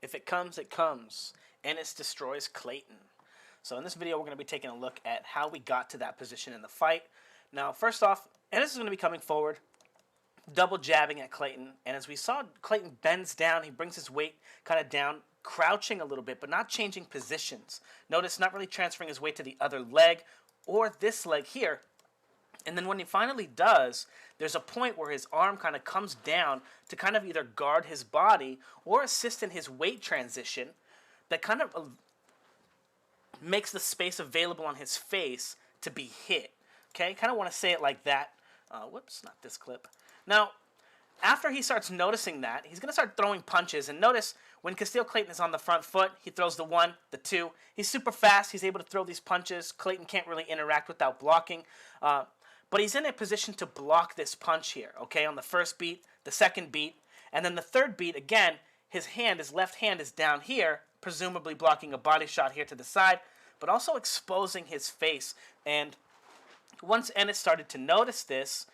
If it comes, it comes. Ennis destroys Clayton. So in this video, we're going to be taking a look at how we got to that position in the fight. Now, first off, Ennis is going to be coming forward, double jabbing at Clayton. And as we saw, Clayton bends down. He brings his weight kind of down, crouching a little bit, but not changing positions. Notice not really transferring his weight to the other leg or this leg here. And then when he finally does, there's a point where his arm kind of comes down to kind of either guard his body or assist in his weight transition that kind of makes the space available on his face to be hit. Okay, kind of want to say it like that. Whoops, not this clip. Now, after he starts noticing that, he's going to start throwing punches. And notice when Castillo Clayton is on the front foot, he throws the 1, the 2. He's super fast. He's able to throw these punches. Clayton can't really interact without blocking. But he's in a position to block this punch here, okay, on the first beat, the second beat, and then the third beat, again, his left hand is down here, presumably blocking a body shot here to the side, but also exposing his face. And once Ennis started to notice this,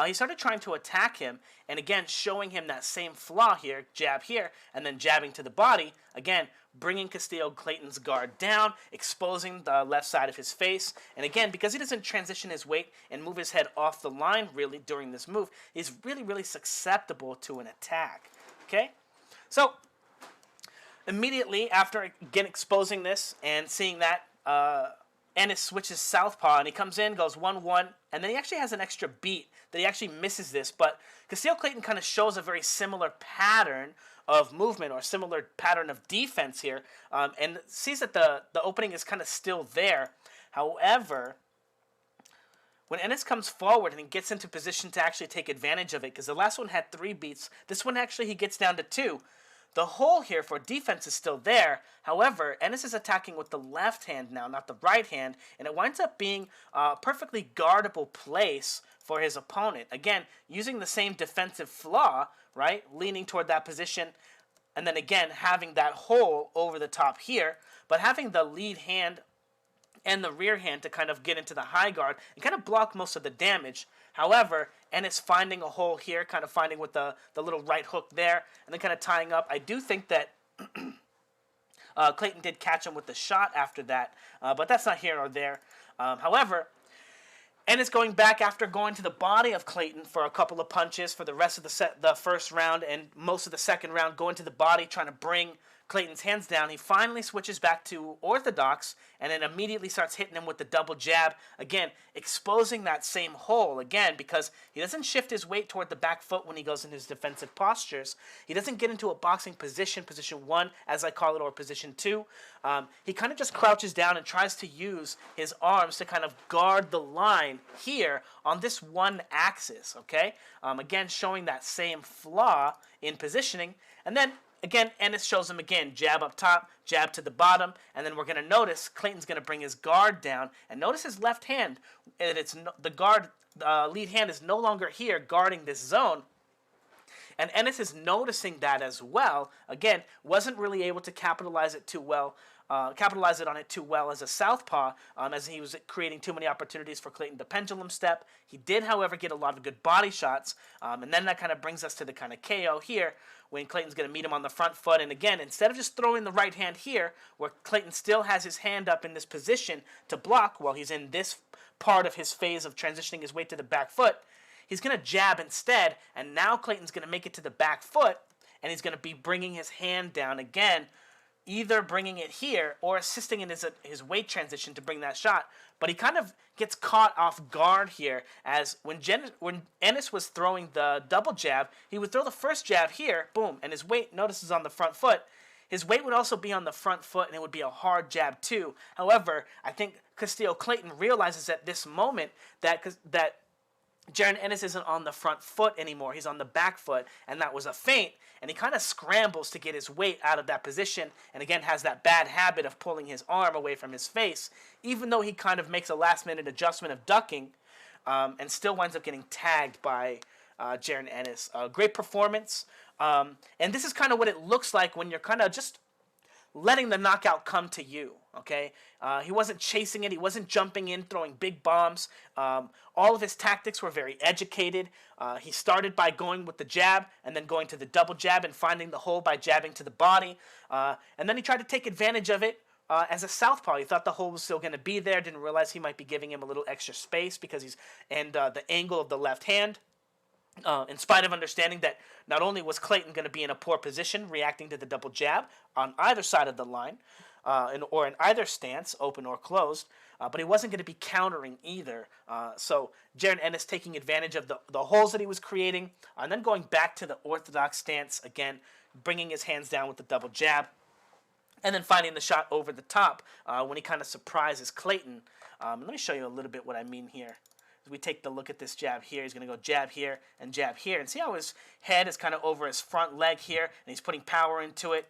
he started trying to attack him, and again, showing him that same flaw here, jab here, and then jabbing to the body, again, bringing Castillo Clayton's guard down, exposing the left side of his face, and again, because he doesn't transition his weight and move his head off the line really during this move, he's really susceptible to an attack, okay? So, immediately after, again, exposing this and seeing that, Ennis switches southpaw, and he comes in, goes 1-1, and then he actually has an extra beat that he actually misses this, but Castillo Clayton kind of shows a very similar pattern of movement or similar pattern of defense here, and sees that the opening is kind of still there. However, when Ennis comes forward and he gets into position to actually take advantage of it, because the last one had 3 beats, this one actually he gets down to 2. The hole here for defense is still there. However, Ennis is attacking with the left hand now, not the right hand, and it winds up being a perfectly guardable place for his opponent. Again, using the same defensive flaw, right, leaning toward that position, and then again having that hole over the top here, but having the lead hand and the rear hand to kind of get into the high guard and kind of block most of the damage. However, Ennis finding a hole here, kind of finding with the little right hook there, and then kind of tying up. I do think that Clayton did catch him with the shot after that, but that's not here or there. However, Ennis going back after going to the body of Clayton for a couple of punches for the rest of the first round and most of the second round, going to the body, trying to bring Clayton's hands down. He finally switches back to orthodox and then immediately starts hitting him with the double jab, again exposing that same hole again, because he doesn't shift his weight toward the back foot when he goes in his defensive postures. He doesn't get into a boxing position 1 as I call it, or position 2. He kind of just crouches down and tries to use his arms to kind of guard the line here on this one axis, okay? Again, showing that same flaw in positioning. And then again, Ennis shows him again, jab up top, jab to the bottom, and then we're going to notice Clayton's going to bring his guard down, and notice his left hand, and the lead hand is no longer here guarding this zone, and Ennis is noticing that as well. Again, wasn't really able to capitalize it on it too well as a southpaw, as he was creating too many opportunities for Clayton to pendulum step. He did, however, get a lot of good body shots, and then that kind of brings us to the kind of KO here, when Clayton's going to meet him on the front foot. And again, instead of just throwing the right hand here, where Clayton still has his hand up in this position to block while he's in this part of his phase of transitioning his weight to the back foot, he's going to jab instead, and now Clayton's going to make it to the back foot, and he's going to be bringing his hand down again, either bringing it here or assisting in his weight transition to bring that shot. But he kind of gets caught off guard here, as when Ennis was throwing the double jab, he would throw the first jab here, boom, and his weight, notice, is on the front foot. His weight would also be on the front foot, and it would be a hard jab too. However, I think Castillo Clayton realizes at this moment that Jaron Ennis isn't on the front foot anymore. He's on the back foot, and that was a feint, and he kind of scrambles to get his weight out of that position, and again has that bad habit of pulling his arm away from his face, even though he kind of makes a last-minute adjustment of ducking, and still winds up getting tagged by Jaron Ennis. Great performance, and this is kind of what it looks like when you're kind of just letting the knockout come to you, okay? He wasn't chasing it. He wasn't jumping in, throwing big bombs. All of his tactics were very educated. He started by going with the jab and then going to the double jab and finding the hole by jabbing to the body. And then he tried to take advantage of it as a southpaw. He thought the hole was still going to be there, didn't realize he might be giving him a little extra space because he's and the angle of the left hand. In spite of understanding that not only was Clayton going to be in a poor position reacting to the double jab on either side of the line, or in either stance, open or closed, but he wasn't going to be countering either. So Jaron Ennis taking advantage of the holes that he was creating, and then going back to the orthodox stance again, bringing his hands down with the double jab, and then finding the shot over the top when he kind of surprises Clayton. Let me show you a little bit what I mean here. We take the look at this jab here. He's going to go jab here and jab here. And see how his head is kind of over his front leg here, and he's putting power into it.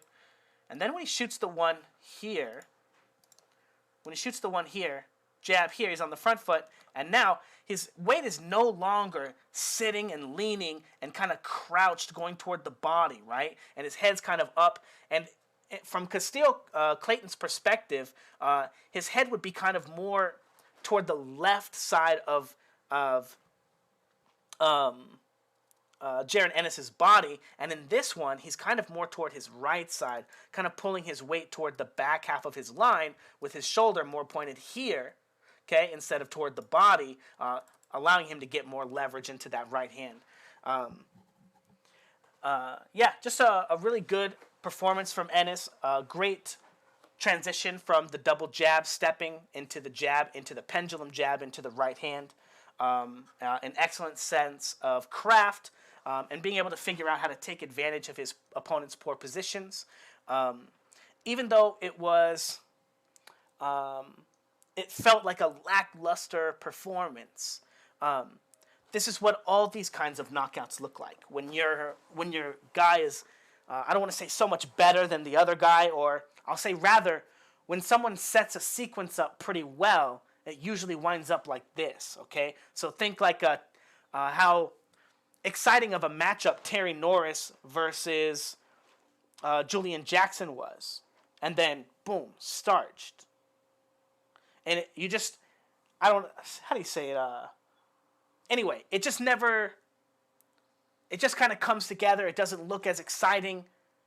And then when he shoots the one here, jab here, he's on the front foot. And now his weight is no longer sitting and leaning and kind of crouched going toward the body, right? And his head's kind of up. And from Castillo Clayton's perspective, his head would be kind of more toward the left side of Jaron Ennis's body, and in this one, he's kind of more toward his right side, kind of pulling his weight toward the back half of his line, with his shoulder more pointed here, okay, instead of toward the body, allowing him to get more leverage into that right hand. Yeah, just a really good performance from Ennis. Great transition from the double jab, stepping into the jab, into the pendulum jab, into the right hand. An excellent sense of craft, and being able to figure out how to take advantage of his opponent's poor positions. Even though it was, it felt like a lackluster performance. This is what all these kinds of knockouts look like. When your guy is, I don't want to say so much better than the other guy, or I'll say rather, when someone sets a sequence up pretty well, it usually winds up like this, okay? So think like how exciting of a matchup Terry Norris versus Julian Jackson was. And then, boom, starched. And how do you say it? Anyway, it just kind of comes together. It doesn't look as exciting,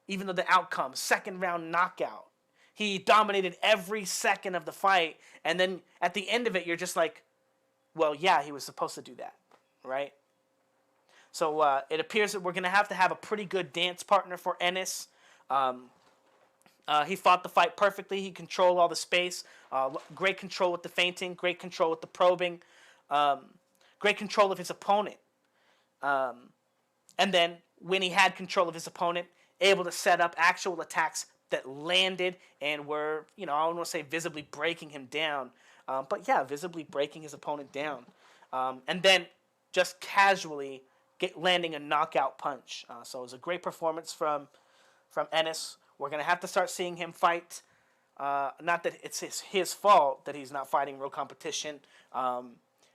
even though the outcome, second round knockout. He dominated every second of the fight, and then at the end of it, you're just like, well, yeah, he was supposed to do that, right? So it appears that we're going to have a pretty good dance partner for Ennis. He fought the fight perfectly. He controlled all the space. Great control with the feinting. Great control with the probing. Great control of his opponent. And then when he had control of his opponent, able to set up actual attacks that landed and were, I don't want to say visibly breaking him down, but yeah, visibly breaking his opponent down. And then just casually landing a knockout punch. So it was a great performance from Ennis. We're going to have to start seeing him fight. Not that it's his fault that he's not fighting real competition.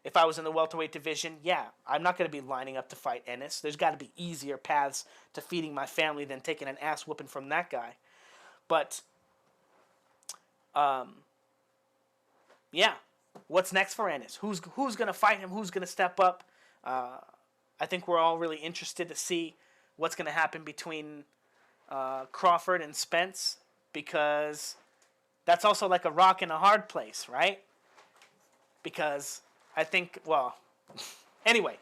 If I was in the welterweight division, yeah, I'm not going to be lining up to fight Ennis. There's got to be easier paths to feeding my family than taking an ass whooping from that guy. But, yeah, what's next for Ennis? Who's going to fight him? Who's going to step up? I think we're all really interested to see what's going to happen between Crawford and Spence, because that's also like a rock in a hard place, right? Because I think, well, anyway,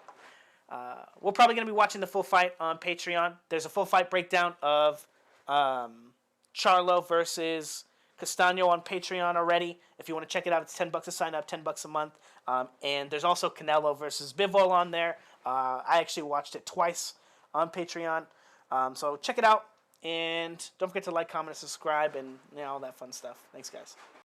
we're probably going to be watching the full fight on Patreon. There's a full fight breakdown of Charlo versus Castaño on Patreon already. If you want to check it out, it's $10 to sign up, $10 a month. And there's also Canelo versus Bivol on there. I actually watched it twice on Patreon. So check it out. And don't forget to like, comment, and subscribe, and all that fun stuff. Thanks, guys.